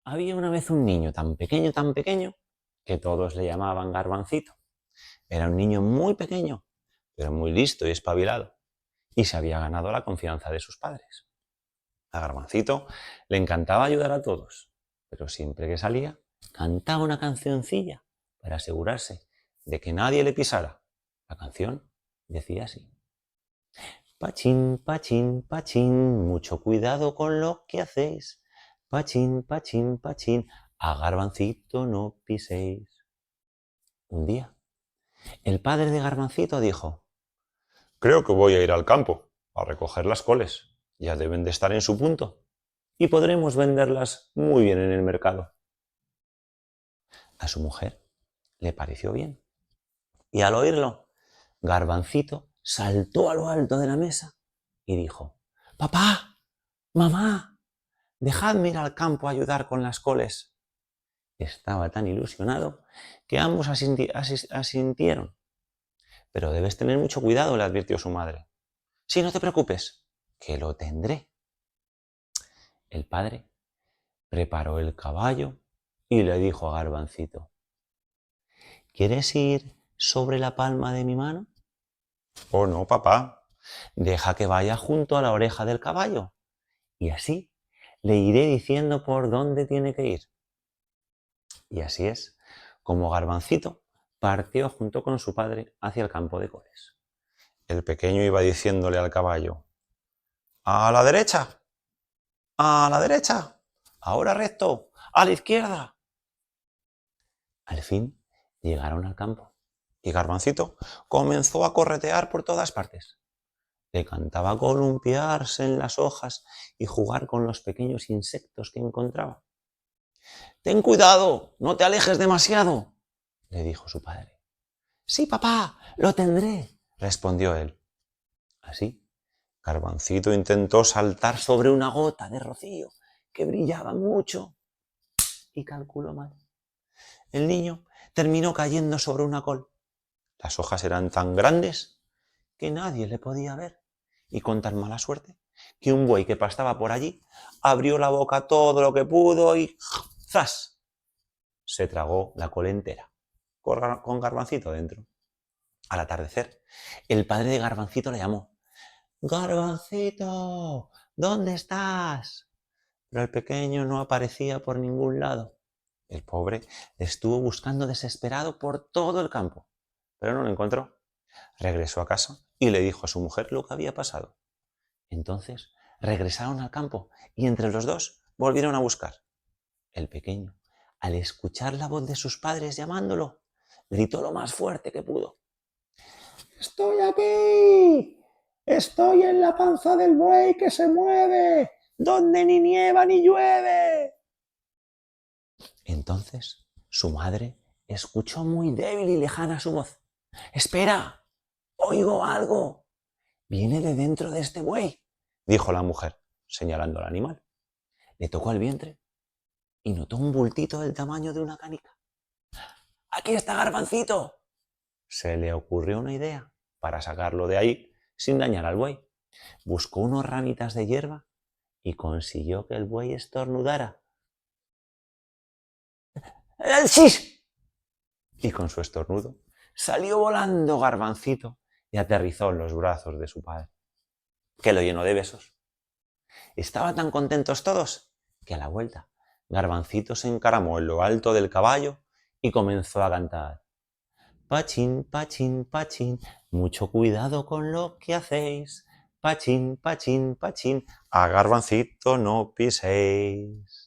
Había una vez un niño tan pequeño, que todos le llamaban Garbancito. Era un niño muy pequeño, pero muy listo y espabilado, y se había ganado la confianza de sus padres. A Garbancito le encantaba ayudar a todos, pero siempre que salía, cantaba una cancioncilla para asegurarse de que nadie le pisara. La canción decía así: Pachín, pachín, pachín, mucho cuidado con lo que hacéis. Pachín, pachín, pachín, a Garbancito no piséis. Un día, el padre de Garbancito dijo: Creo que voy a ir al campo a recoger las coles. Ya deben de estar en su punto y podremos venderlas muy bien en el mercado. A su mujer le pareció bien y al oírlo, Garbancito saltó a lo alto de la mesa y dijo: Papá, mamá, dejadme ir al campo a ayudar con las coles. Estaba tan ilusionado que ambos asintieron. Pero debes tener mucho cuidado, le advirtió su madre. Sí, no te preocupes, que lo tendré. El padre preparó el caballo y le dijo a Garbancito: ¿Quieres ir sobre la palma de mi mano? Oh, no, papá. Deja que vaya junto a la oreja del caballo y así le iré diciendo por dónde tiene que ir. Y así es como Garbancito partió junto con su padre hacia el campo de coles. El pequeño iba diciéndole al caballo: ¡A la derecha! ¡A la derecha! ¡Ahora recto! ¡A la izquierda! Al fin llegaron al campo y Garbancito comenzó a corretear por todas partes. Le cantaba columpiarse en las hojas y jugar con los pequeños insectos que encontraba. ¡Ten cuidado! ¡No te alejes demasiado!, le dijo su padre. Sí, papá, lo tendré, respondió él. Así, Garbancito intentó saltar sobre una gota de rocío que brillaba mucho y calculó mal. El niño terminó cayendo sobre una col. Las hojas eran tan grandes que nadie le podía ver, y con tan mala suerte que un buey que pastaba por allí abrió la boca todo lo que pudo y ¡zas!, se tragó la col entera, con Garbancito dentro. Al atardecer, el padre de Garbancito le llamó: Garbancito, ¿dónde estás? Pero el pequeño no aparecía por ningún lado. El pobre le estuvo buscando desesperado por todo el campo, pero no lo encontró. Regresó a casa y le dijo a su mujer lo que había pasado. Entonces regresaron al campo y entre los dos volvieron a buscar. El pequeño, al escuchar la voz de sus padres llamándolo, gritó lo más fuerte que pudo: ¡Estoy aquí! ¡Estoy en la panza del buey que se mueve, donde ni nieva ni llueve! Entonces su madre escuchó muy débil y lejana su voz. ¡Espera! ¡Oigo algo! Viene de dentro de este buey, dijo la mujer, señalando al animal. Le tocó el vientre y notó un bultito del tamaño de una canica. ¡Aquí está Garbancito! Se le ocurrió una idea para sacarlo de ahí sin dañar al buey. Buscó unas ramitas de hierba y consiguió que el buey estornudara. ¡Sis! Y con su estornudo salió volando Garbancito y aterrizó en los brazos de su padre, que lo llenó de besos. Estaban tan contentos todos que a la vuelta Garbancito se encaramó en lo alto del caballo y comenzó a cantar: Pachín, pachín, pachín, mucho cuidado con lo que hacéis. Pachín, pachín, pachín, a Garbancito no piséis.